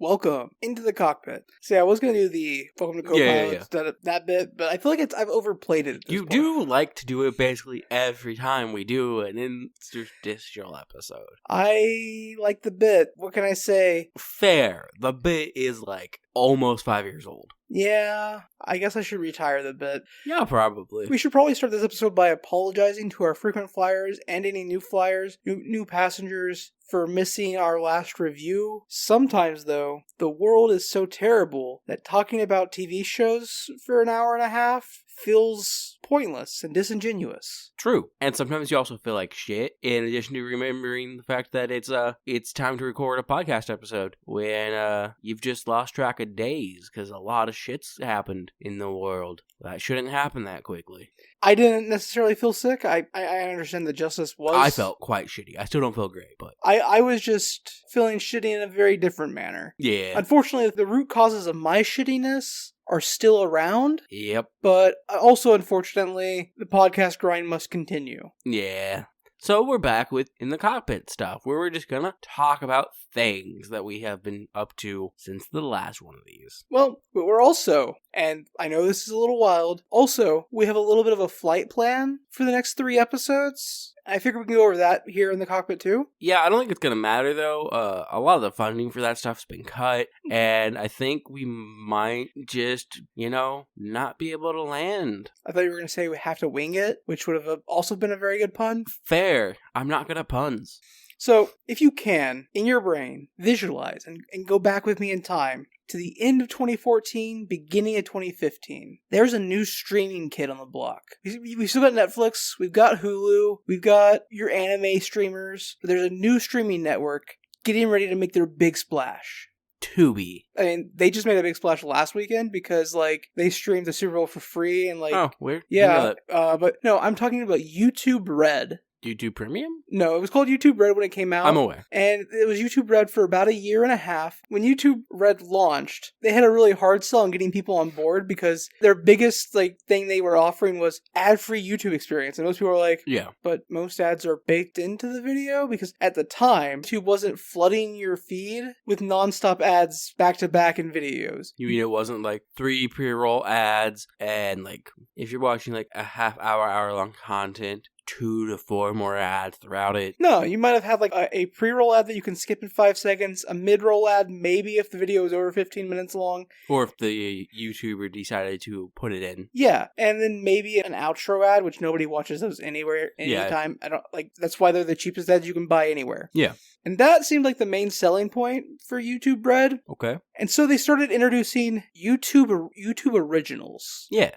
Welcome into the cockpit. See, I was going to do the welcome to co-pilot instead of that bit, but I feel like I've overplayed it at this point. Do like to do it basically every time we do an interstitial episode. I like the bit. What can I say? Fair. The bit is like almost 5 years old. Yeah, I guess I should retire the bit. Yeah, probably. We should probably start this episode by apologizing to our frequent flyers and any new flyers, new passengers, for missing our last review. Sometimes, though, the world is so terrible that talking about TV shows for an hour and a half feels pointless and disingenuous. True. And sometimes you also feel like shit, in addition to remembering the fact that it's time to record a podcast episode when you've just lost track of days because a lot of shit's happened in the world. That shouldn't happen that quickly. I didn't necessarily feel sick. I understand the justice was... I felt quite shitty. I still don't feel great, but... I was just feeling shitty in a very different manner. Yeah. Unfortunately, the root causes of my shittiness are still around. Yep. But also, unfortunately, the podcast grind must continue. Yeah. So we're back with In the Cockpit stuff, where we're just gonna talk about things that we have been up to since the last one of these. Well, but we're also, and I know this is a little wild, also, we have a little bit of a flight plan for the next 3 episodes. I figure we can go over that here in the cockpit too. Yeah, I don't think it's going to matter, though. A lot of the funding for that stuff's been cut, and I think we might just, not be able to land. I thought you were going to say we have to wing it, which would have also been a very good pun. Fair. I'm not good at puns. So, if you can, in your brain, visualize and go back with me in time to the end of 2014, beginning of 2015. There's a new streaming kid on the block. We still got Netflix, we've got Hulu, we've got your anime streamers, but there's a new streaming network getting ready to make their big splash. Tubi. I mean, they just made a big splash last weekend because, they streamed the Super Bowl for free and, Oh, weird. Yeah, but no, I'm talking about YouTube Red. YouTube Premium? No, it was called YouTube Red when it came out. I'm aware. And it was YouTube Red for about 1.5 years. When YouTube Red launched, they had a really hard sell on getting people on board because their biggest thing they were offering was ad-free YouTube experience. And most people were like, yeah, but most ads are baked into the video because at the time, YouTube wasn't flooding your feed with nonstop ads back-to-back in videos. You mean it wasn't 3 pre-roll ads and if you're watching a hour-long content, 2 to 4 more ads throughout it. No, you might have had a pre-roll ad that you can skip in 5 seconds, a mid-roll ad maybe if the video is over 15 minutes long. Or if the YouTuber decided to put it in. Yeah, and then maybe an outro ad, which nobody watches those anywhere, anytime. Yeah. I don't that's why they're the cheapest ads you can buy anywhere. Yeah. And that seemed like the main selling point for YouTube Red. Okay. And so they started introducing YouTube Originals. Yeah.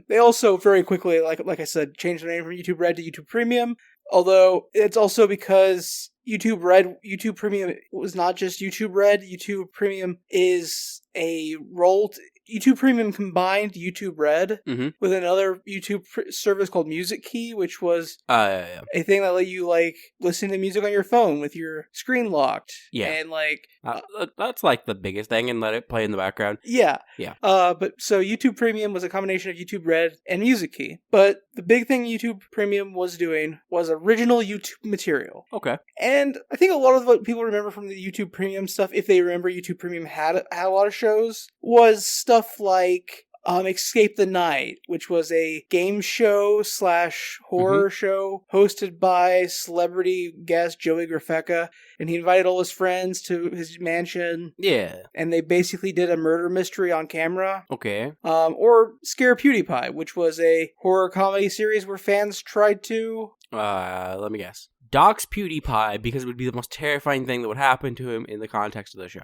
They also very quickly, like I said, changed their name from YouTube Red to YouTube Premium. Although it's also because YouTube Premium was not just YouTube Red. YouTube Premium is a YouTube Premium combined YouTube Red with another YouTube service called Music Key, which was a thing that let you listen to music on your phone with your screen locked. Yeah, and that's the biggest thing, and let it play in the background. Yeah, yeah. But so YouTube Premium was a combination of YouTube Red and Music Key. But the big thing YouTube Premium was doing was original YouTube material. Okay. And I think a lot of what people remember from the YouTube Premium stuff, if they remember YouTube Premium had a lot of shows, was stuff like Escape the Night, which was a game show / horror show hosted by celebrity guest Joey Grafecka, and he invited all his friends to his mansion. Yeah. And they basically did a murder mystery on camera. Okay. Or Scare PewDiePie, which was a horror comedy series where fans tried to... let me guess. Dox PewDiePie because it would be the most terrifying thing that would happen to him in the context of the show.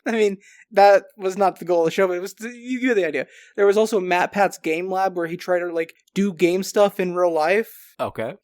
I mean, that was not the goal of the show, but it was, you get the idea. There was also Matt Pat's Game Lab where he tried to do game stuff in real life. Okay.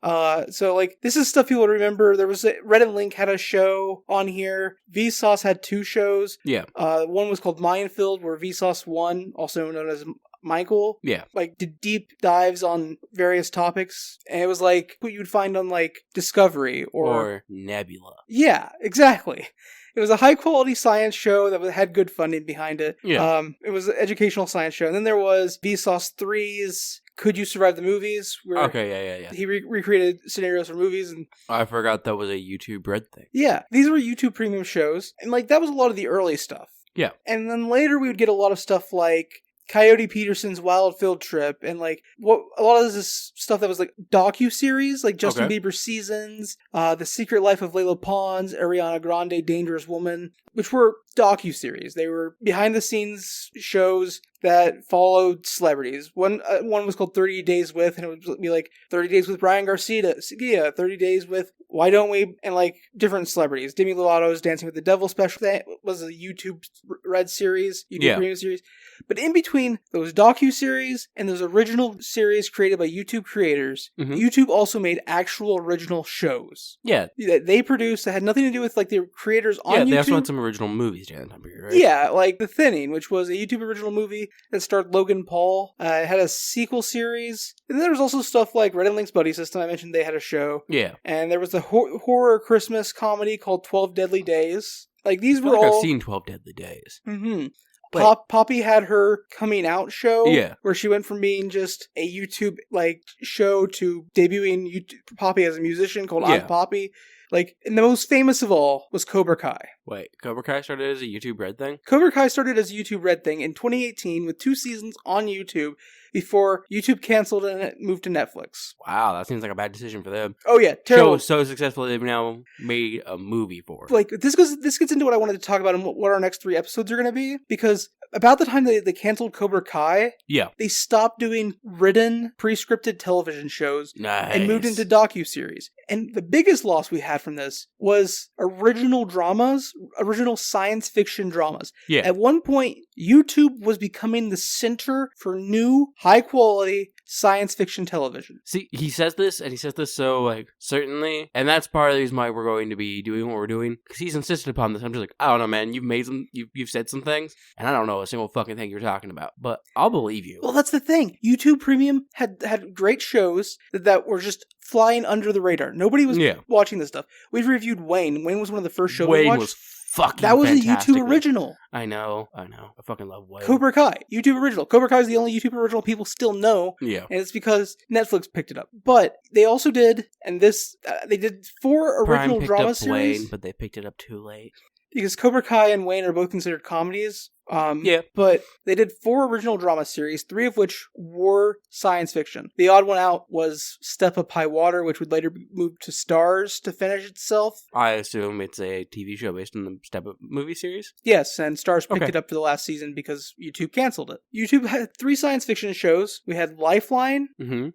So this is stuff people would remember. There was Red and Link had a show on here. Vsauce had 2 shows. Yeah. One was called Minefield, where Vsauce 1, also known as Michael, yeah, did deep dives on various topics, and it was what you'd find on Discovery or Nebula. Yeah, exactly. It was a high quality science show that had good funding behind it. Yeah. It was an educational science show, and then there was Vsauce 3's Could You Survive the Movies? Where Okay, yeah. he recreated scenarios for movies, and I forgot that was a YouTube Red thing. yeah, these were YouTube Premium shows, and like that was a lot of the early stuff. Yeah. And then later we would get a lot of stuff like Coyote Peterson's Wild Field Trip, and like a lot of this stuff that was like docu-series, like Justin Bieber Seasons, The Secret Life of Layla Pons, Ariana Grande, Dangerous Woman, which were docu-series. They were behind-the-scenes shows that followed celebrities. One was called 30 Days With, and it would be like 30 Days with Ryan Garcia, 30 Days with Why Don't We, and like different celebrities. Demi Lovato's Dancing with the Devil special, that was a YouTube Red series, YouTube Premium series. But in between those docu-series and those original series created by YouTube creators, YouTube also made actual original shows. Yeah. That they produced that had nothing to do with like the creators on YouTube. Yeah, they also had some original movies during that time period, right? Yeah, like The Thinning, which was a YouTube original movie that starred Logan Paul. It had a sequel series. And there was also stuff like Red and Link's Buddy System. I mentioned they had a show. Yeah. And there was a horror Christmas comedy called 12 Deadly Days. Like these were all... I've seen 12 Deadly Days. Mm-hmm. But... Poppy had her coming out show, where she went from being just a YouTube like show to debuting Poppy as a musician called Aunt Poppy. Like, and the most famous of all was Cobra Kai. Wait, Cobra Kai started as a YouTube Red thing? Cobra Kai started as a YouTube Red thing in 2018 with 2 seasons on YouTube before YouTube canceled and it moved to Netflix. Wow, that seems like a bad decision for them. Oh yeah, terrible. Show was so successful they've now made a movie for it. Like, this gets into what I wanted to talk about and what our next 3 episodes are going to be, because about the time they canceled Cobra Kai, they stopped doing written, pre-scripted television shows and moved into docuseries. And the biggest loss we had from this was original dramas, original science fiction dramas. Yeah. At one point, YouTube was becoming the center for new, high-quality science fiction television. See, he says this, and he says this so, like, certainly, and that's part of the reason why we're going to be doing what we're doing, because he's insisted upon this. I'm just like, I don't know, man, you've said some things, and I don't know a single fucking thing you're talking about, but I'll believe you. Well, that's the thing. YouTube Premium had great shows that were just flying under the radar. Nobody was watching this stuff. We've reviewed Wayne. Wayne was one of the first shows we watched. Was fucking that was fantastic. A YouTube original. I know. I fucking love Wayne. Cobra Kai, YouTube original. Cobra Kai is the only YouTube original people still know. Yeah. And it's because Netflix picked it up. But they also did, and this, they did 4 original drama series. Wayne, but they picked it up too late. Because Cobra Kai and Wayne are both considered comedies. But they did 4 original drama series, 3 of which were science fiction. The odd one out was Step Up High Water, which would later be moved to Stars to finish itself. I assume it's a TV show based on the Step Up movie series? Yes, and Stars picked it up for the last season because YouTube canceled it. YouTube had 3 science fiction shows. We had Lifeline,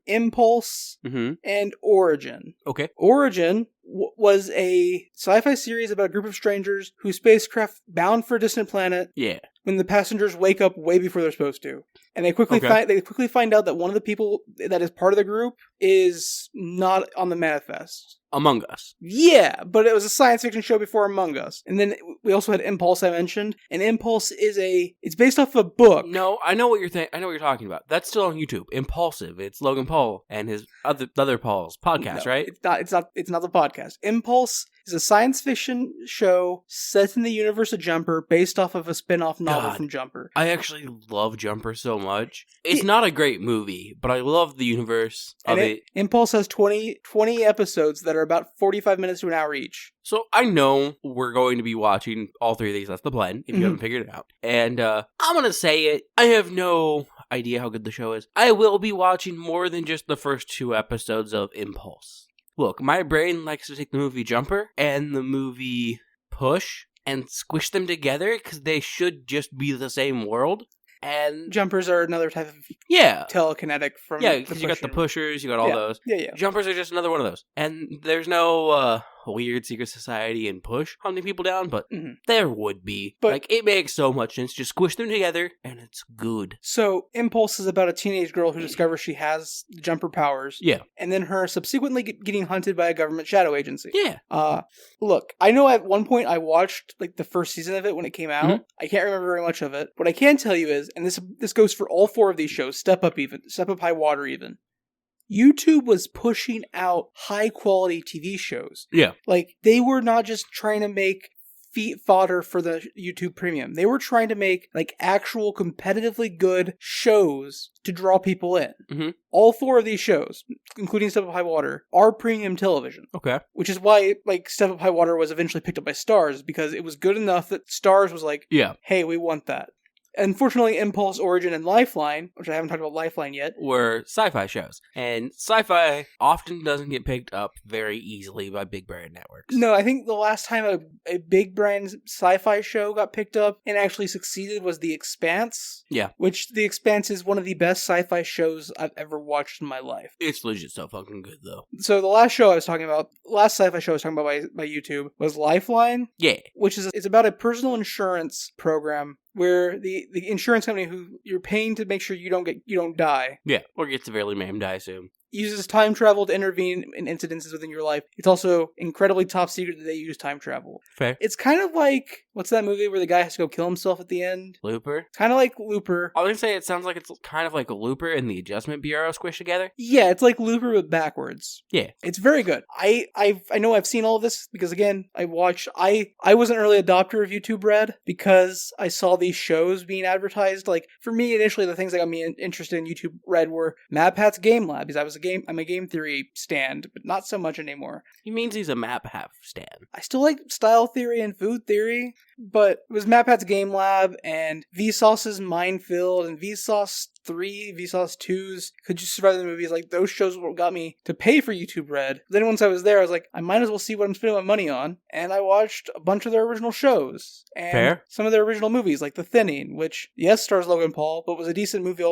Impulse, and Origin. Okay. Origin was a sci-fi series about a group of strangers whose spacecraft bound for a distant planet. Yeah. When the passengers wake up way before they're supposed to, and they quickly find out that one of the people that is part of the group is not on the manifest. Among Us. Yeah, but it was a science fiction show before Among Us. And then we also had Impulse, I mentioned. And Impulse it's based off a book. No, I know what you're talking about. That's still on YouTube. Impulsive. It's Logan Paul and his other Paul's podcast, right? It's not the podcast. Impulse is a science fiction show set in the universe of Jumper based off of a spin-off novel from Jumper. I actually love Jumper so much. It's not a great movie, but I love the universe of it. Impulse has 20 episodes that are about 45 minutes to an hour each. So I know we're going to be watching all 3 of these. That's the plan, if you haven't figured it out. And I'm going to say it. I have no idea how good the show is. I will be watching more than just the first 2 episodes of Impulse. Look, my brain likes to take the movie Jumper and the movie Push and squish them together because they should just be the same world. And Jumpers are another type of telekinetic from because you got the pushers, you got all those. Yeah. Jumpers are just another one of those. And there's no weird secret society and Push hunting people down, but there would be. But like, it makes so much sense. Just squish them together, and it's good. So Impulse is about a teenage girl who discovers she has Jumper powers. Yeah. And then her subsequently getting hunted by a government shadow agency. Yeah. Look, I know at one point I watched like the first season of it when it came out. I can't remember very much of it. What I can tell you is, and this goes for all 4 of these shows, Step Up High Water even. YouTube was pushing out high quality TV shows. Yeah. Like, they were not just trying to make fodder for the YouTube Premium. They were trying to make like actual competitively good shows to draw people in. Mm-hmm. All 4 of these shows, including Step Up High Water, are premium television. Okay. Which is why like Step Up High Water was eventually picked up by Starz, because it was good enough that Starz was like, yeah, hey, we want that. Unfortunately, Impulse, Origin, and Lifeline, which I haven't talked about Lifeline yet, were sci-fi shows. And sci-fi often doesn't get picked up very easily by big brand networks. No, I think the last time a big brand sci-fi show got picked up and actually succeeded was The Expanse. Yeah. Which The Expanse is one of the best sci-fi shows I've ever watched in my life. It's legit so fucking good, though. So the last sci-fi show I was talking about by YouTube was Lifeline. Yeah. Which it's about a personal insurance program where the insurance company who you're paying to make sure you don't die. Yeah, or get severely maimed, I assume. Uses time travel to intervene in incidences within your life. It's also incredibly top secret that they use time travel. Fair. It's kind of like, what's that movie where the guy has to go kill himself at the end? Looper? Kind of like Looper. I was going to say it sounds like it's kind of like a Looper and the Adjustment Bureau squished together. Yeah, it's like Looper but backwards. Yeah. It's very good. I know I've seen all of this because, again, I was an early adopter of YouTube Red because I saw these shows being advertised. Like, for me, initially, the things that got me interested in YouTube Red were Mad Pat's Game Lab, because I'm a game theory stand, but not so much anymore. He means he's a map half stand. I still like style theory and food theory, but it was Mad Pat's Game Lab and Vsauce's Minefield and Vsauce 3, Vsauce 2's Could You Survive the Movies. Like, those shows were what got me to pay for YouTube Red. Then once I was there, I was like, I might as well see what I'm spending my money on. And I watched a bunch of their original shows. And Fair. Some of their original movies, like The Thinning, which, yes, stars Logan Paul, but was a decent movie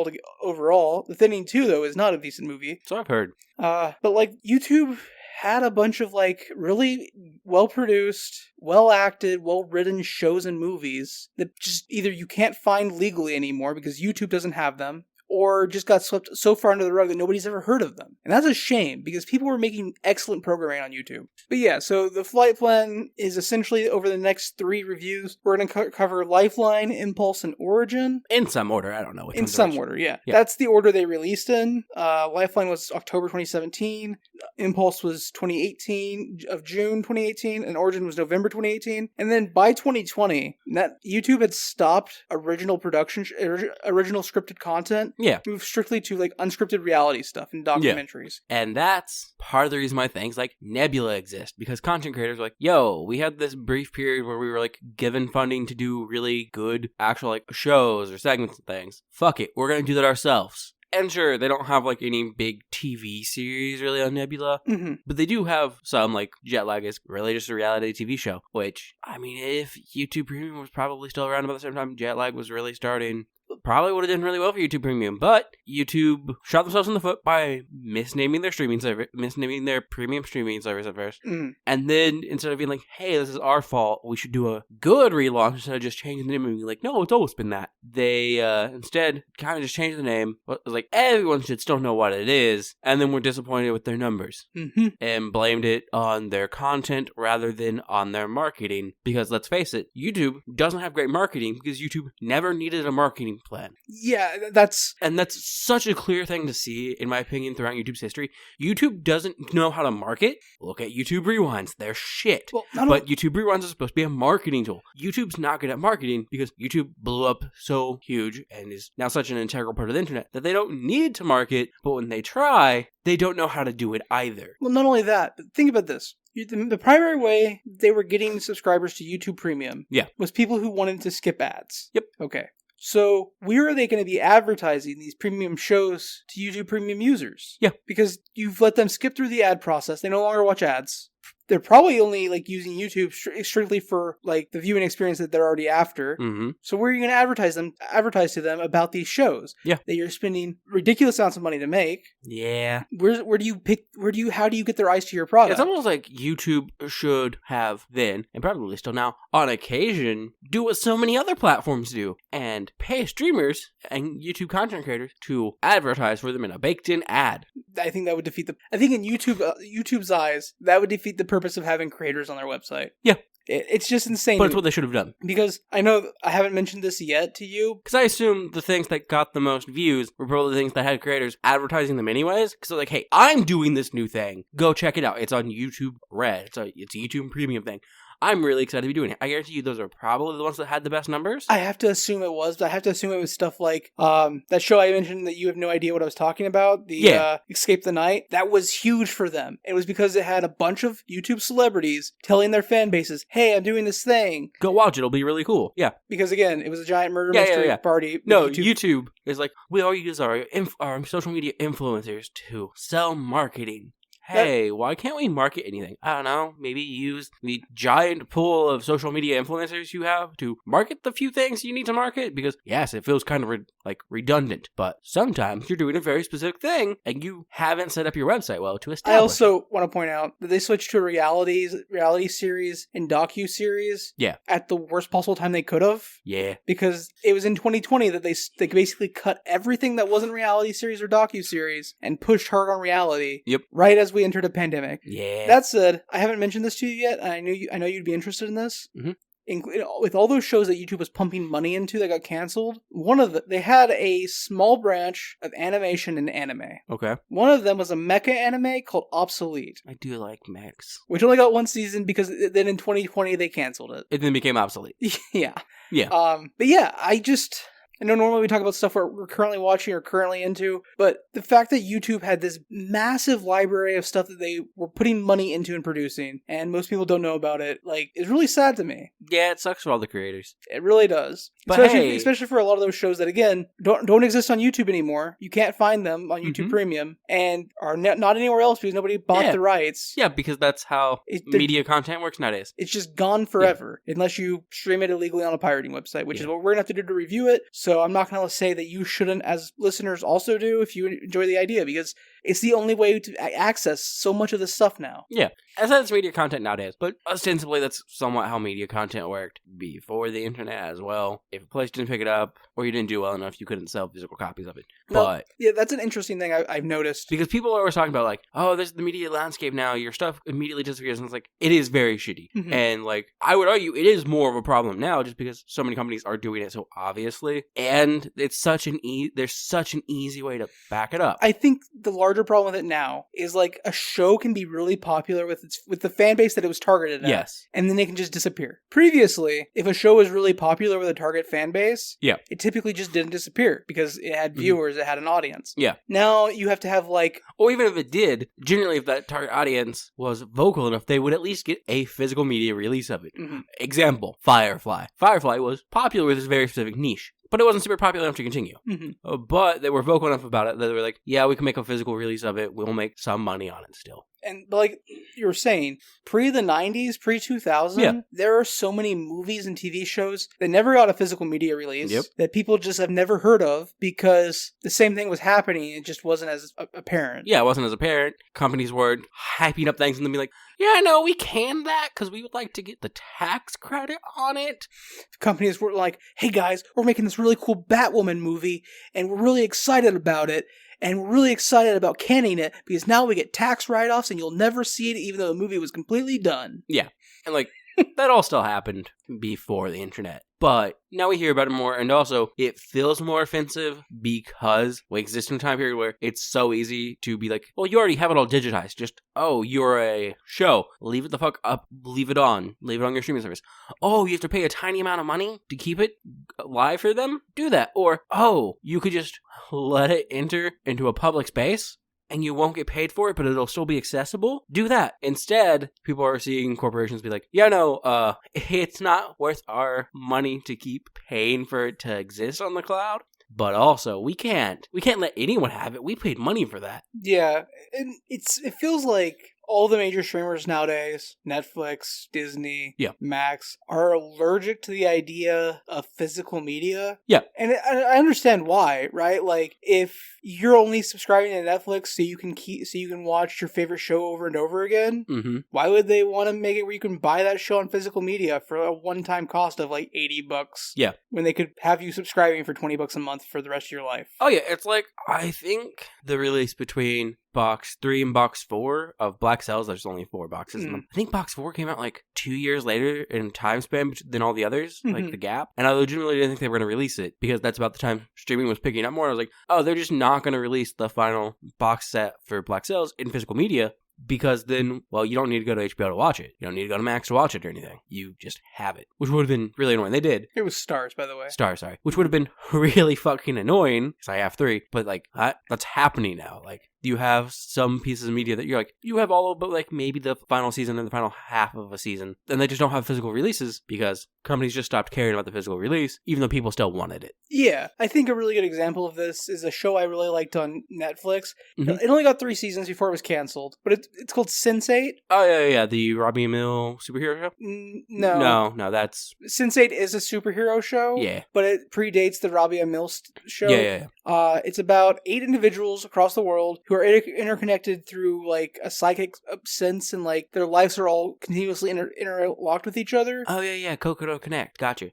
overall. The Thinning 2, though, is not a decent movie. So I've heard. But, like, YouTube had a bunch of, like, really well-produced, well-acted, well-written shows and movies that just either you can't find legally anymore because YouTube doesn't have them, or just got swept so far under the rug that nobody's ever heard of them. And that's a shame, because people were making excellent programming on YouTube. But yeah, so the flight plan is essentially over the next 3 reviews. We're going to cover Lifeline, Impulse, and Origin. In some order, I don't know. In some order, yeah. That's the order they released in. Lifeline was October 2017. Impulse was 2018, of June 2018, and Origin was November 2018. And then by 2020, YouTube had stopped original scripted content. Yeah. Moved strictly to like unscripted reality stuff and documentaries. Yeah. And that's part of the reason why things like Nebula exist, because content creators are like, yo, we had this brief period where we were like given funding to do really good actual like shows or segments and things. Fuck it, we're gonna do that ourselves. And sure, they don't have, like, any big TV series, really, on Nebula. Mm-hmm. But they do have some, like, Jetlag is really just a reality TV show. Which, I mean, if YouTube Premium was probably still around about the same time Jetlag was really starting, probably would have done really well for YouTube Premium. But YouTube shot themselves in the foot by misnaming their streaming service, misnaming their premium streaming service at first. Mm. And then, instead of being like, hey, this is our fault, we should do a good relaunch instead of just changing the name and being like, no, it's always been that. They, instead, kind of just changed the name. But like, everyone should still know what it is. And then were disappointed with their numbers. Mm-hmm. And blamed it on their content rather than on their marketing. Because, let's face it, YouTube doesn't have great marketing because YouTube never needed a marketing plan. Yeah, that's such a clear thing to see, in my opinion, throughout YouTube's history. YouTube doesn't know how to market. Look at YouTube Rewinds. They're shit. Well, but YouTube Rewinds is supposed to be a marketing tool. YouTube's not good at marketing because YouTube blew up so huge and is now such an integral part of the internet that they don't need to market, but when they try, they don't know how to do it either. Well, not only that, but think about this. The primary way they were getting subscribers to YouTube Premium was people who wanted to skip ads. Yep. Okay. So, where are they going to be advertising these premium shows to YouTube Premium users? Yeah. Because you've let them skip through the ad process. They no longer watch ads. They're probably only like using YouTube strictly for like the viewing experience that they're already after. Mm-hmm. So where are you going to advertise to them about these shows? Yeah. That you're spending ridiculous amounts of money to make. Yeah. How do you get their eyes to your product? It's almost like YouTube should have then, and probably still now, on occasion, do what so many other platforms do, and pay streamers and YouTube content creators to advertise for them in a baked-in ad. I think that would defeat I think in YouTube's eyes, that would defeat the purpose of having creators on their website. Yeah. It's just insane. But it's what they should have done. Because I know I haven't mentioned this yet to you. Because I assume the things that got the most views were probably the things that had creators advertising them anyways. Because they're like, hey, I'm doing this new thing. Go check it out. It's on YouTube Red. It's a YouTube Premium thing. I'm really excited to be doing it. I guarantee you those are probably the ones that had the best numbers. I have to assume it was. But I have to assume it was stuff like that show I mentioned that you have no idea what I was talking about. The Escape the Night. That was huge for them. It was because it had a bunch of YouTube celebrities telling their fan bases, "Hey, I'm doing this thing. Go watch it. It'll be really cool." Yeah. Because again, it was a giant murder mystery party. No, YouTube is like, we all use our social media influencers to sell marketing. Hey, why can't we market anything? I don't know. Maybe use the giant pool of social media influencers you have to market the few things you need to market. Because, yes, it feels kind of redundant. But sometimes you're doing a very specific thing and you haven't set up your website well to establish. I also want to point out that they switched to a reality series and docu-series at the worst possible time they could have. Yeah. Because it was in 2020 that they basically cut everything that wasn't reality series or docu-series and pushed hard on reality. Yep. Right as we entered a pandemic. Yeah. That said, I haven't mentioned this to you yet, and I know you'd be interested in this. Mm-hmm. With all those shows that YouTube was pumping money into that got canceled, they had a small branch of animation and anime. Okay. One of them was a mecha anime called Obsolete. I do like mechs. Which only got one season because then in 2020 they canceled it. It then became obsolete. Yeah. Yeah. But yeah, I know normally we talk about stuff we're currently watching or currently into, but the fact that YouTube had this massive library of stuff that they were putting money into and producing, and most people don't know about it, is really sad to me. Yeah, it sucks for all the creators. It really does. But especially for a lot of those shows that, again, don't exist on YouTube anymore. You can't find them on YouTube Premium, and are not anywhere else because nobody bought the rights. Yeah, because that's how media content works nowadays. It's just gone forever, unless you stream it illegally on a pirating website, which is what we're going to have to do to review it. So I'm not going to say that you shouldn't, as listeners also do, if you enjoy the idea, because it's the only way to access so much of this stuff now. Yeah. I said it's media content nowadays, but ostensibly that's somewhat how media content worked before the internet as well. If a place didn't pick it up, or you didn't do well enough, you couldn't sell physical copies of it. But yeah, that's an interesting thing I've noticed. Because people are always talking about, this is the media landscape now, your stuff immediately disappears, and it's it is very shitty. Mm-hmm. And, I would argue it is more of a problem now, just because so many companies are doing it so obviously, and it's there's such an easy way to back it up. I think the larger problem with it now is, a show can be really popular with the fan base that it was targeted at. Yes. And then it can just disappear. Previously, if a show was really popular with a target fan base, it typically just didn't disappear because it had viewers, it had an audience. Yeah. Now you have to have or even if it did, generally if that target audience was vocal enough, they would at least get a physical media release of it. Mm-hmm. Example, Firefly. Firefly was popular with this very specific niche. But it wasn't super popular enough to continue. Mm-hmm. But they were vocal enough about it that they were like, yeah, we can make a physical release of it. We'll make some money on it still. And like you were saying, pre the 90s, pre 2000, there are so many movies and TV shows that never got a physical media release that people just have never heard of because the same thing was happening. It just wasn't as apparent. Yeah, it wasn't as apparent. Companies were hyping up things and then be like, yeah, no, we can that because we would like to get the tax credit on it. Companies were like, hey guys, we're making this really cool Batwoman movie and we're really excited about it. And we're really excited about canning it because now we get tax write-offs and you'll never see it even though the movie was completely done. Yeah. And that all still happened before the internet. But now we hear about it more, and also it feels more offensive because we exist in a time period where it's so easy to be like, well, you already have it all digitized. Just, oh, you're a show. Leave it the fuck up. Leave it on. Leave it on your streaming service. Oh, you have to pay a tiny amount of money to keep it live for them? Do that. Or, oh, you could just let it enter into a public space and you won't get paid for it, but it'll still be accessible, do that. Instead, people are seeing corporations be like, yeah, no, it's not worth our money to keep paying for it to exist on the cloud. But also, we can't let anyone have it. We paid money for that. Yeah, and it feels like all the major streamers nowadays, Netflix, Disney, Max, are allergic to the idea of physical media. Yeah. And I understand why, right? Like, if you're only subscribing to Netflix so you can watch your favorite show over and over again, why would they want to make it where you can buy that show on physical media for a one-time cost of like $80? Yeah. When they could have you subscribing for $20 a month for the rest of your life. Oh yeah, it's like, I think the release between Box 3 and Box 4 of Black Cells, there's only 4 boxes in them. I think Box 4 came out like 2 years later in time span than all the others, like the gap. And I legitimately didn't think they were going to release it because that's about the time streaming was picking up more. I was like, oh, they're just not going to release the final box set for Black Cells in physical media because then, well, you don't need to go to HBO to watch it. You don't need to go to Max to watch it or anything. You just have it, which would have been really annoying. They did. It was Stars, by the way. Stars, sorry. Which would have been really fucking annoying, because I have 3, but like, that's happening now. Like, you have some pieces of media that you're like, you have all but like maybe the final season and the final half of a season, and they just don't have physical releases because companies just stopped caring about the physical release, even though people still wanted it. Yeah, I think a really good example of this is a show I really liked on Netflix. Mhm. It only got 3 seasons before it was canceled, but it's called Sense8. Oh, yeah, the Robbie Amell superhero show? No, that's... Sense8 is a superhero show, Yeah. but it predates the Robbie Amell show. Yeah. It's about 8 individuals across the world who are interconnected through like a psychic sense, and like their lives are all continuously interlocked with each other. Oh, yeah, Kokodo Connect. Gotcha.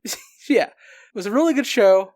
Yeah. It was a really good show.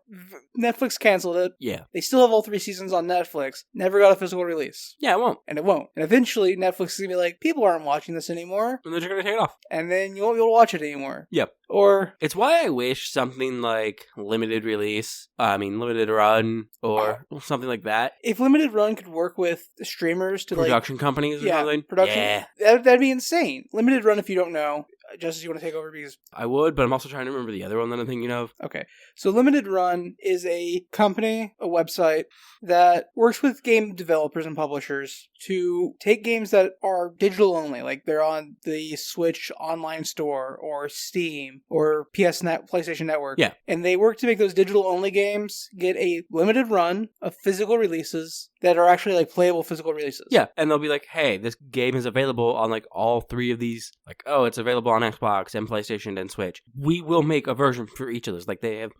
Netflix canceled it. Yeah. They still have all 3 seasons on Netflix. Never got a physical release. Yeah, it won't. And it won't. And eventually, Netflix is going to be like, people aren't watching this anymore. And they're just going to take it off. And then you won't be able to watch it anymore. Yep. Or... It's why I wish something like limited run, or something like that. If limited run could work with streamers to production companies or something. Production. Yeah. That'd be insane. Limited run, if you don't know. Justice, you want to take over? Because I would, but I'm also trying to remember the other one that I'm thinking of. Okay. So Limited Run is a company, a website, that works with game developers and publishers to take games that are digital only, like they're on the Switch online store or Steam or PlayStation Network. Yeah. And they work to make those digital only games get a limited run of physical releases that are actually like playable physical releases. Yeah, and they'll be like, hey, this game is available on like all 3 of these. Like, oh, it's available on Xbox and PlayStation and Switch. We will make a version for each of those. Like, they have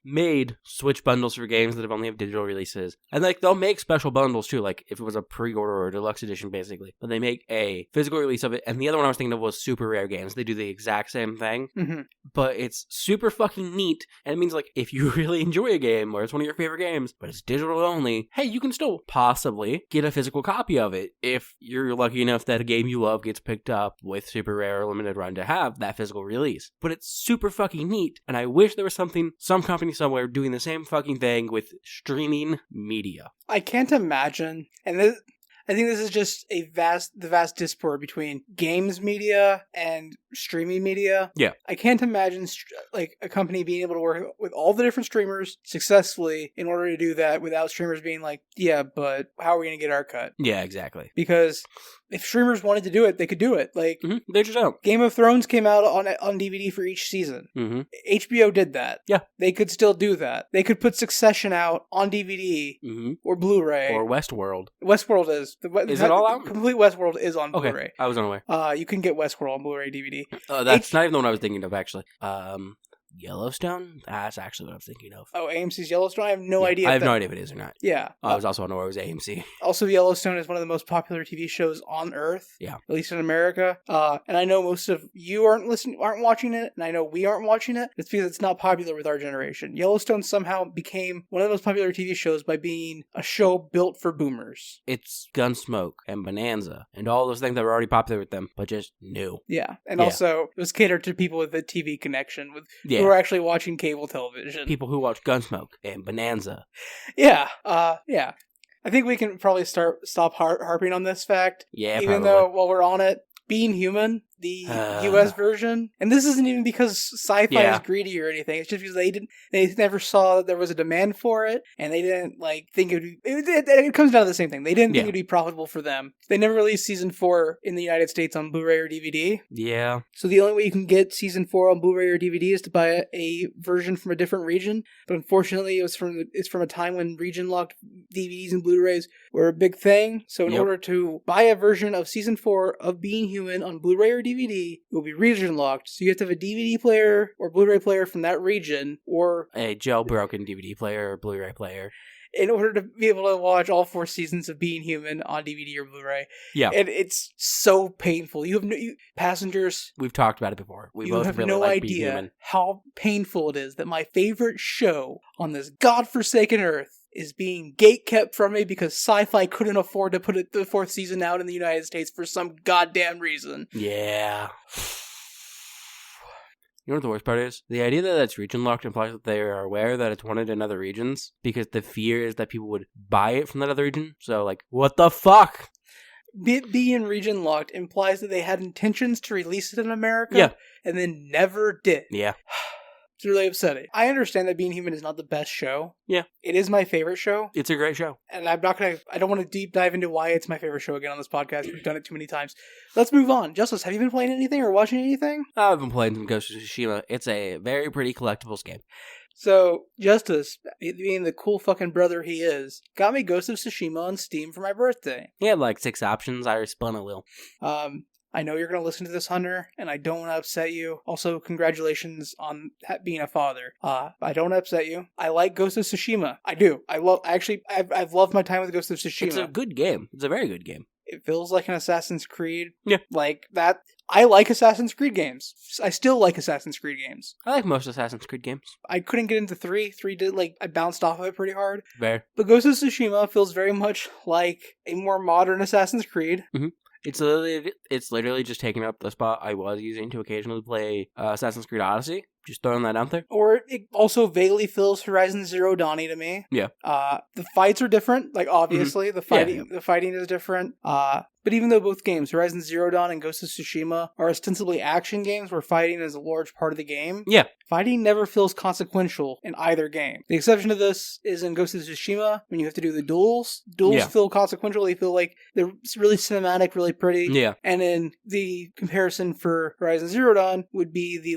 made Switch bundles for games that have only have digital releases. And like, they'll make special bundles too, like if it was a pre-order or a deluxe edition, basically. But they make a physical release of it. And the other one I was thinking of was Super Rare Games. They do the exact same thing. But it's super fucking neat. And it means like, if you really enjoy a game or it's one of your favorite games, but it's digital only, hey, you can still possibly get a physical copy of it if you're lucky enough that a game you love gets picked up with Super Rare or Limited Run to have that physical release. But it's super fucking neat, and I wish there was some company somewhere doing the same fucking thing with streaming media. I can't imagine, and I think this is just the vast discord between games media and streaming media. Yeah. I can't imagine like a company being able to work with all the different streamers successfully in order to do that without streamers being like, yeah, but how are we going to get our cut? Yeah, exactly. Because if streamers wanted to do it, they could do it. Like, they just don't. Game of Thrones came out on DVD for each season. HBO did that. Yeah. They could still do that. They could put Succession out on DVD or Blu-ray. Or Westworld. Westworld is. Is it all out? Complete Westworld is on Blu-ray. I was unaware. You can get Westworld on Blu-ray DVD. That's not even the one I was thinking of, actually. Yellowstone? That's actually what I was thinking of. Oh, AMC's Yellowstone? I have no idea. I have no idea if it is or not. Yeah. I was also unaware it was AMC. Also, Yellowstone is one of the most popular TV shows on Earth. Yeah. At least in America. And I know most of you aren't watching it, and I know we aren't watching it. It's because it's not popular with our generation. Yellowstone somehow became one of the most popular TV shows by being a show built for boomers. It's Gunsmoke and Bonanza and all those things that were already popular with them, but just new. Yeah. And also, it was catered to people with a TV connection, who are actually watching cable television. People who watch Gunsmoke and Bonanza. Yeah. Yeah. I think we can probably stop harping on this fact. Yeah, even probably. though, while we're on it, Being Human, the US version, and this isn't even because sci-fi is greedy or anything. It's just because they never saw that there was a demand for it, and they didn't think it would be. It comes down to the same thing. They didn't think it would be profitable for them. They never released season 4 in the United States on Blu-ray or DVD. Yeah. So the only way you can get season 4 on Blu-ray or DVD is to buy a version from a different region. But unfortunately, it's from a time when region-locked DVDs and Blu-rays were a big thing. So in order to buy a version of season 4 of Being Human on Blu-ray or DVD, it will be region locked. So you have to have a DVD player or Blu-ray player from that region, or a jailbroken DVD player or Blu-ray player, in order to be able to watch all 4 seasons of Being Human on DVD or Blu-ray. Yeah. And it's so painful. Passengers, we've talked about it before. We both have really no like Being idea Human. how painful it is that my favorite show on this godforsaken earth is being gatekept from me because Sci-Fi couldn't afford to put the 4th season out in the United States for some goddamn reason. Yeah. You know what the worst part is? The idea that it's region locked implies that they are aware that it's wanted in other regions, because the fear is that people would buy it from that other region. So, what the fuck? it being region locked implies that they had intentions to release it in America, and then never did. Yeah. It's really upsetting. I understand that Being Human is not the best show. Yeah. It is my favorite show. It's a great show. And I don't want to deep dive into why it's my favorite show again on this podcast. We've done it too many times. Let's move on. Justice, have you been playing anything or watching anything? I've been playing some Ghost of Tsushima. It's a very pretty collectibles game. So, Justice, being the cool fucking brother he is, got me Ghost of Tsushima on Steam for my birthday. He had like 6 options. I spun a wheel. I know you're going to listen to this, Hunter, and I don't want to upset you. Also, congratulations on being a father. I don't want to upset you. I like Ghost of Tsushima. I do. I've loved my time with Ghost of Tsushima. It's a good game. It's a very good game. It feels like an Assassin's Creed. Yeah. Like that. I like Assassin's Creed games. I still like Assassin's Creed games. I like most Assassin's Creed games. I couldn't get into 3. 3 did, I bounced off of it pretty hard. Fair. But Ghost of Tsushima feels very much like a more modern Assassin's Creed. Mm-hmm. It's literally just taking up the spot I was using to occasionally play Assassin's Creed Odyssey. Just throwing that out there. Or it also vaguely feels Horizon Zero Dawn-y to me. Yeah. The fights are different, obviously. Mm-hmm. The fighting is different. But even though both games, Horizon Zero Dawn and Ghost of Tsushima, are ostensibly action games where fighting is a large part of the game, fighting never feels consequential in either game. The exception to this is in Ghost of Tsushima, when you have to do the duels. Duels feel consequential. They feel like they're really cinematic, really pretty. Yeah. And in the comparison for Horizon Zero Dawn would be the,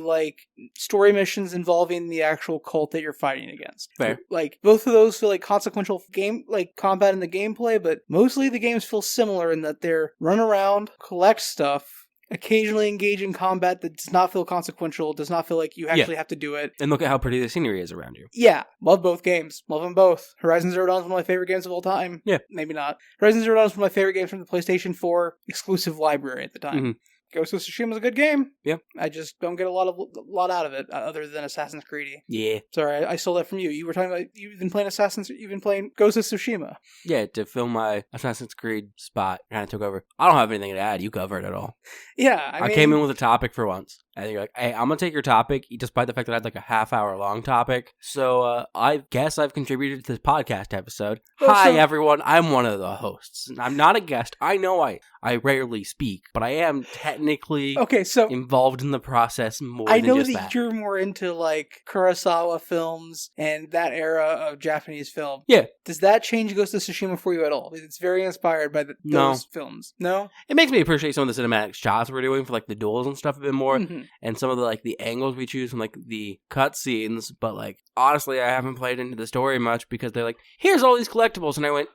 story missions involving the actual cult that you're fighting against. Fair. Both of those feel like consequential game, combat in the gameplay, but mostly the games feel similar in that they're run around, collect stuff, occasionally engage in combat that does not feel consequential, does not feel like you actually have to do it. And look at how pretty the scenery is around you. Yeah, love both games. Love them both. Horizon Zero Dawn is one of my favorite games of all time. Yeah. Maybe not. Horizon Zero Dawn is one of my favorite games from the PlayStation 4 exclusive library at the time. Mm-hmm. Ghost of Tsushima is a good game. Yeah. I just don't get a lot out of it other than Assassin's Creed. Yeah. Sorry, I stole that from you. You were talking about you've been playing Ghost of Tsushima. Yeah, to fill my Assassin's Creed spot, kind of took over. I don't have anything to add. You covered it all. Yeah, I came in with a topic for once. And you're like, hey, I'm going to take your topic, despite the fact that I had a half-hour-long topic. So I guess I've contributed to this podcast episode. Hi, everyone. I'm one of the hosts. I'm not a guest. I know I rarely speak, but I am technically involved in the process more than just that. I know that you're more into, Kurosawa films and that era of Japanese film. Yeah. Does that change Ghost of Tsushima for you at all? It's very inspired by those films. No? It makes me appreciate some of the cinematic shots we're doing for, the duels and stuff a bit more. Mm-hmm. And some of the angles we choose from the cutscenes, but honestly, I haven't played into the story much because they're here's all these collectibles, and I went,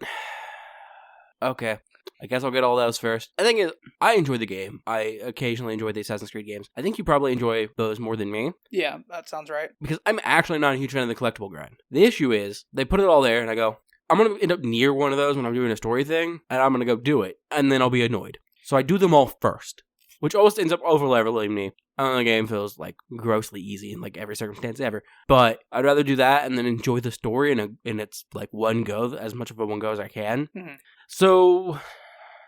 okay, I guess I'll get all those first. The thing is, I enjoy the game. I occasionally enjoy the Assassin's Creed games. I think you probably enjoy those more than me. Yeah, that sounds right. Because I'm actually not a huge fan of the collectible grind. The issue is, they put it all there, and I go, I'm going to end up near one of those when I'm doing a story thing, and I'm going to go do it, and then I'll be annoyed. So I do them all first, which always ends up over-leveling me. And the game feels grossly easy in every circumstance ever. But I'd rather do that and then enjoy the story in its one go, as much of a one go as I can. Mm-hmm. So,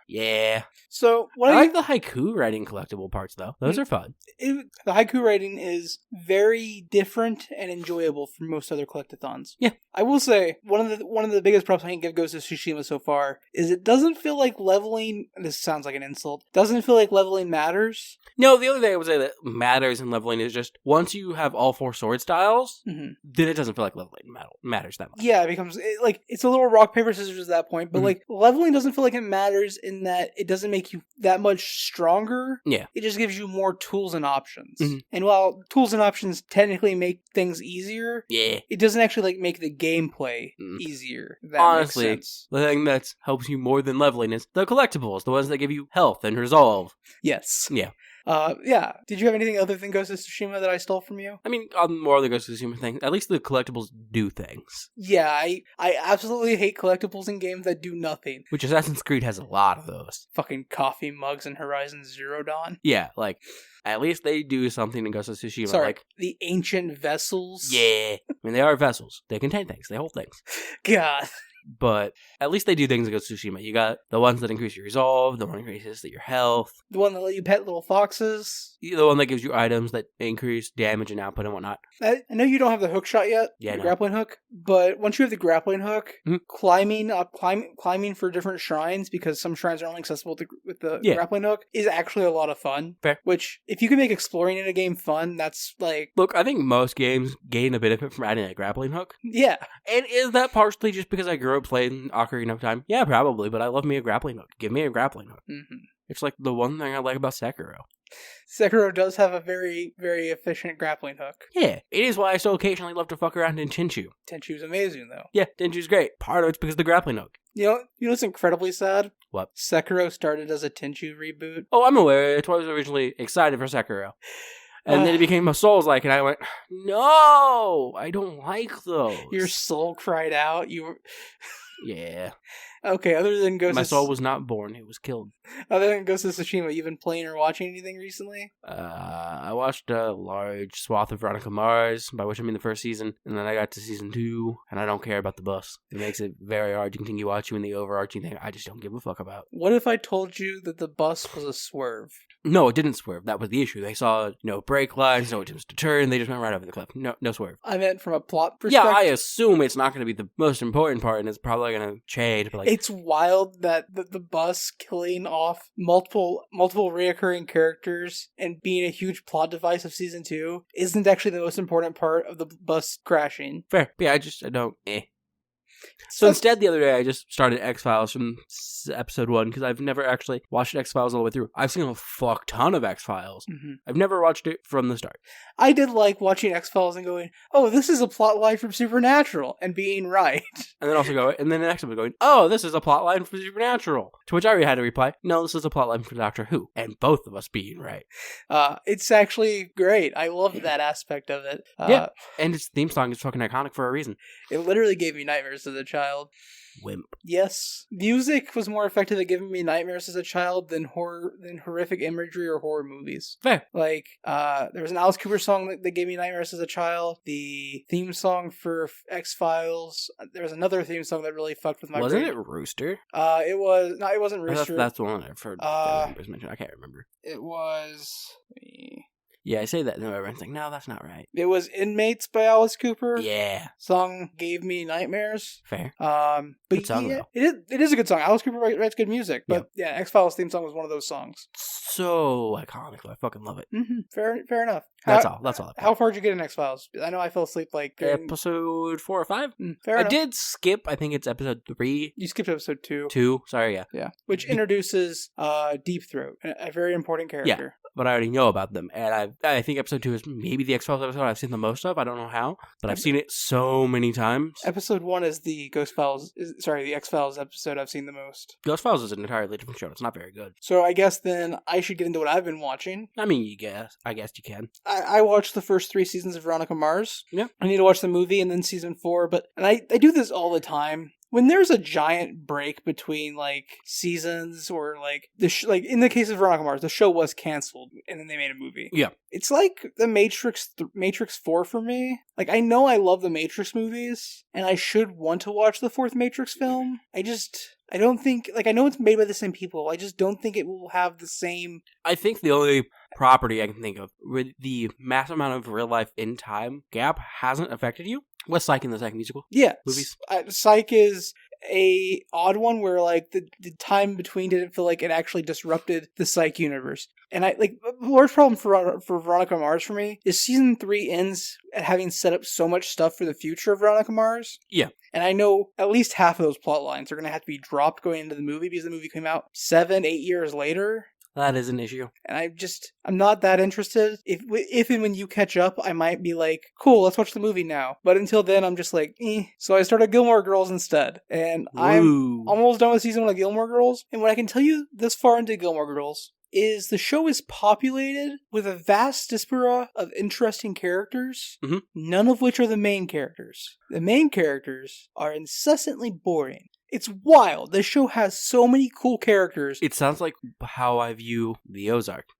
yeah. So I like the haiku writing collectible parts though. Those are fun. The haiku writing is very different and enjoyable from most other collectathons. Yeah. I will say one of the biggest props I can give Ghost of Tsushima so far is it doesn't feel like leveling. This sounds like an insult. Doesn't feel like leveling matters. No, the other thing I would say that matters in leveling is just once you have all 4 sword styles, then it doesn't feel like leveling matters that much. Yeah, it becomes it's a little rock paper scissors at that point. But leveling doesn't feel like it matters in that it doesn't make you that much stronger. Yeah, it just gives you more tools and options. Mm-hmm. And while tools and options technically make things easier, it doesn't actually make the gameplay easier. If that honestly, makes sense. The thing that helps you more than leveling is the collectibles, the ones that give you health and resolve. Yes. Yeah. Did you have anything other than Ghost of Tsushima that I stole from you? I mean, on more of the Ghost of Tsushima thing, at least the collectibles do things. Yeah, I absolutely hate collectibles in games that do nothing. Which Assassin's Creed has a lot of those. Fucking coffee mugs in Horizon Zero Dawn. Yeah, at least they do something in Ghost of Tsushima. Sorry, the ancient vessels? Yeah. I mean, they are vessels. They contain things. They hold things. God. but at least they do things in Ghost of Tsushima. You got the ones that increase your resolve, the one that increases your health, The one that let you pet little foxes. the one that gives you items that increase damage and output and whatnot. I know you don't have the hook shot yet, Yeah, the no. grappling hook, but once you have the grappling hook, Mhm. climbing for different shrines, because some shrines are only accessible with the grappling hook, is actually a lot of fun. Fair. Which, if you can make exploring in a game fun, that's like... Look, I think most games gain a benefit from adding a grappling hook. Yeah. And is that partially just because I grew up playing Ocarina of Time? Yeah, probably, but I love me a grappling hook. Give me a grappling hook. Mm-hmm. It's like the one thing I like about Sekiro. Sekiro does have a very, very efficient grappling hook. Yeah, it is why I still occasionally love to fuck around in Tenchu. Tenchu's amazing, though. Yeah, Tenchu's great. Part of it's because of the grappling hook. You know what's incredibly sad? What? Sekiro started as a Tenchu reboot. Oh, I'm aware. That's why I was originally excited for Sekiro. And then it became a Souls-like, and I went, no, I don't like those. Your soul cried out. You were... Yeah. Okay, other than Ghost My of... soul was not born, it was killed. Other than Ghost of Tsushima, you been playing or watching anything recently? I watched a large swath of Veronica Mars, by which I mean the first season, and then I got to season 2, and I don't care about the bus. It makes it very hard to continue watching the overarching thing I just don't give a fuck about. What if I told you that the bus was a swerve? No, it didn't swerve. That was the issue. They saw no brake lines, no attempts to turn, they just went right over the cliff. No swerve. I meant from a plot perspective. Yeah, I assume it's not going to be the most important part, and it's probably going to change, but like... It's wild that the bus killing off multiple reoccurring characters and being a huge plot device of season 2 isn't actually the most important part of the bus crashing. Fair. Yeah, I don't... So instead, the other day, I just started X-Files from episode 1, because I've never actually watched X-Files all the way through. I've seen a fuck ton of X-Files. Mm-hmm. I've never watched it from the start. I did like watching X-Files and going, oh, this is a plot line from Supernatural, and being right. And then the next episode going, oh, this is a plot line from Supernatural. To which I had to reply, no, this is a plot line from Doctor Who. And both of us being right. It's actually great. I love that aspect of it. Yeah, and its theme song is fucking iconic for a reason. It literally gave me nightmares as a child. Wimp. Yes. Music was more effective at giving me nightmares as a child than horrific imagery or horror movies. Fair. Like, there was an Alice Cooper song that gave me nightmares as a child. The theme song for X-Files. There was another theme song that really fucked with my brain. Wasn't it Rooster? It wasn't Rooster. That's the one I've heard members mention. I can't remember. It was... Yeah, I say that, and everyone's like, no, that's not right. It was Inmates by Alice Cooper. Yeah. Song gave me nightmares. Fair. But good song, though. It is a good song. Alice Cooper writes good music. But yeah, X-Files theme song was one of those songs. So iconic, though. I fucking love it. Mm-hmm. Fair enough. That's all. How far did you get in X-Files? I know I fell asleep episode 4 or 5. Fair enough. I did skip. I think it's episode 3. You skipped episode 2. 2. Sorry, yeah. Yeah. Which introduces Deep Throat, a very important character. Yeah, but I already know about them, and I think episode 2 is maybe the X-Files episode I've seen the most of. I don't know how, but I've seen it so many times. Episode 1 is the the X-Files episode I've seen the most. X-Files is an entirely different show. It's not very good. So I guess then I should get into what I've been watching. I mean, I guess you can. I watched the first 3 seasons of Veronica Mars. Yeah. I need to watch the movie and then season 4, and I do this all the time. When there's a giant break between, like, seasons or, like, like in the case of Veronica Mars, the show was canceled and then they made a movie. Yeah. It's like the Matrix 4 for me. Like, I know I love the Matrix movies and I should want to watch the 4th Matrix film. I don't think, like, I know it's made by the same people. I just don't think it will have the same... I think the only property I can think of with the massive amount of real life in time gap hasn't affected you was Psych in the Psych musical. Yeah. Movies. Psych is a odd one where, like, the time between didn't feel like it actually disrupted the Psych universe. And the large problem for Veronica Mars for me is season 3 ends at having set up so much stuff for the future of Veronica Mars. Yeah. And I know at least half of those plot lines are going to have to be dropped going into the movie because the movie came out 7-8 years later. That is an issue. And I'm not that interested. If and when you catch up, I might be like, cool, let's watch the movie now. But until then, I'm just like, eh. So I started Gilmore Girls instead. And I'm almost done with season 1 of Gilmore Girls. And what I can tell you this far into Gilmore Girls is the show is populated with a vast diaspora of interesting characters, none of which are the main characters. The main characters are incessantly boring. It's wild. This show has so many cool characters. It sounds like how I view the Ozarks,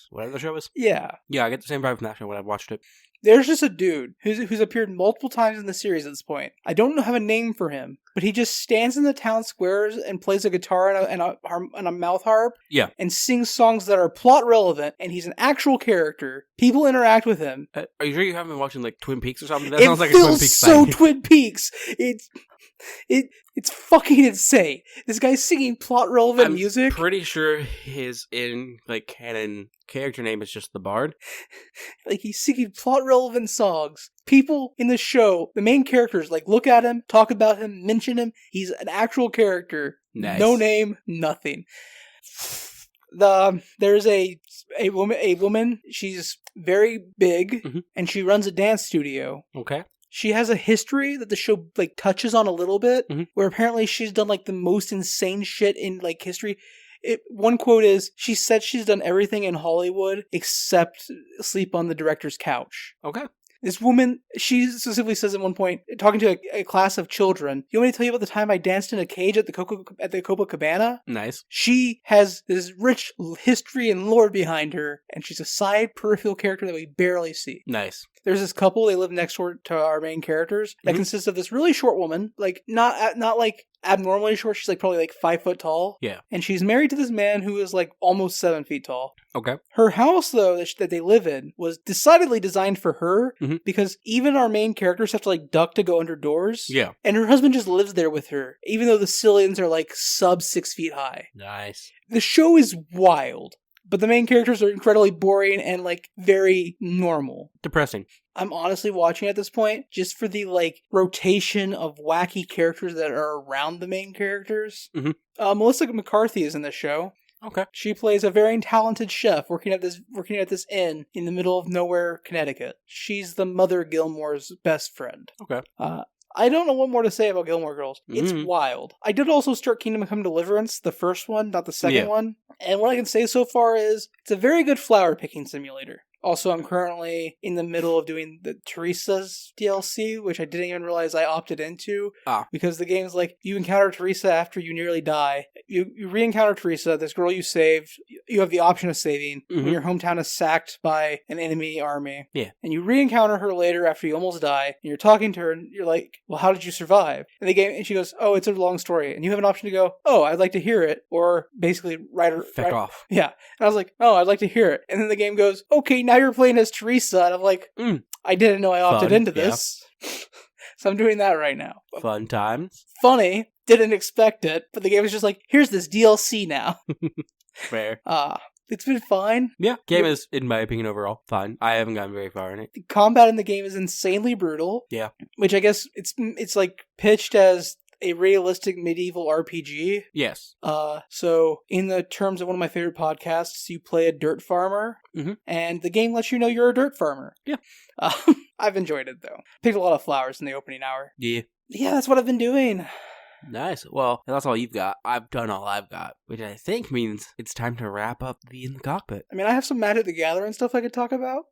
whatever the show is. Yeah. Yeah, I get the same vibe from that show when I've watched it. There's just a dude who's appeared multiple times in the series at this point. I don't have a name for him, but he just stands in the town squares and plays a guitar and a mouth harp. Yeah. And sings songs that are plot relevant, and he's an actual character. People interact with him. Are you sure you haven't been watching like Twin Peaks or something? That It sounds like a Twin feels Peaks so thing. Twin Peaks. It's fucking insane. This guy's singing plot relevant music. Pretty sure his in like canon character name is just the Bard. Like, he's singing plot relevant songs. People in the show, the main characters, like, look at him, talk about him, mention him. He's an actual character. Nice. No name, nothing. There's a woman. She's very big, and she runs a dance studio. Okay. She has a history that the show like touches on a little bit, where apparently she's done like the most insane shit in like history. One quote is, she said she's done everything in Hollywood except sleep on the director's couch. Okay. This woman, she specifically says at one point, talking to a class of children, "You want me to tell you about the time I danced in a cage at the Copacabana?" Nice. She has this rich history and lore behind her, and she's a side peripheral character that we barely see. Nice. There's this couple, they live next door to our main characters, that consists of this really short woman, like, not like abnormally short, she's like probably like 5 foot tall. Yeah. And she's married to this man who is like almost 7 feet tall. Okay. Her house, though, that they live in was decidedly designed for her, because even our main characters have to like duck to go under doors. Yeah. And her husband just lives there with her, even though the ceilings are like sub 6 feet high. Nice. The show is wild, but the main characters are incredibly boring and like very normal. Depressing. I'm honestly watching at this point just for the like rotation of wacky characters that are around the main characters. Melissa McCarthy is in this show. Okay. She plays a very talented chef working at this inn in the middle of nowhere, Connecticut. She's the Mother Gilmore's best friend. Okay. I don't know what more to say about Gilmore Girls. It's wild. I did also start Kingdom Come Deliverance, the first one, not the second one. And what I can say so far is it's a very good flower picking simulator. Also, I'm currently in the middle of doing the Teresa's DLC, which I didn't even realize I opted into. Because the game's like, you encounter Teresa after you nearly die. You re-encounter Teresa, this girl you saved. You have the option of saving when your hometown is sacked by an enemy army. Yeah. And you re-encounter her later after you almost die. And you're talking to her, and you're like, well, how did you survive? And she goes, oh, it's a long story. And you have an option to go, oh, I'd like to hear it. Or basically write off. Yeah. And I was like, oh, I'd like to hear it. And then the game goes, okay, now you're playing as Teresa, and I'm like, I didn't know I opted into this. So I'm doing that right now. Fun times. Funny, didn't expect it, but the game was just like, here's this DLC now. Fair. It's been fine. Yeah, game is, in my opinion, overall fine. I haven't gotten very far in it. The combat in the game is insanely brutal. Yeah. Which I guess it's like pitched as a realistic medieval RPG. Yes. So in the terms of one of my favorite podcasts, you play a dirt farmer, and the game lets you know you're a dirt farmer. Yeah. I've enjoyed it, though. Picked a lot of flowers in the opening hour. Yeah. Yeah, that's what I've been doing. Nice. Well, that's all you've got. I've done all I've got, which I think means it's time to wrap up the In the Cockpit. I mean, I have some Magic the Gathering stuff I could talk about,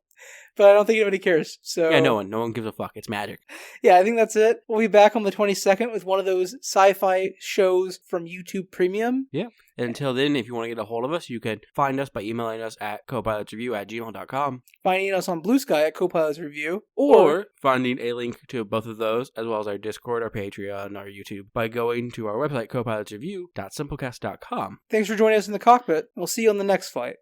but I don't think anybody cares. So yeah, no one gives a fuck. It's magic. Yeah, I think that's it. We'll be back on the 22nd with one of those sci-fi shows from YouTube Premium. Yeah. And until then, if you want to get a hold of us, you can find us by emailing us at copilotsreview@gmail.com. Finding us on Blue Sky at Copilots Review. Or finding a link to both of those, as well as our Discord, our Patreon, our YouTube, by going to our website, copilotsreview.simplecast.com. Thanks for joining us in the cockpit. We'll see you on the next flight.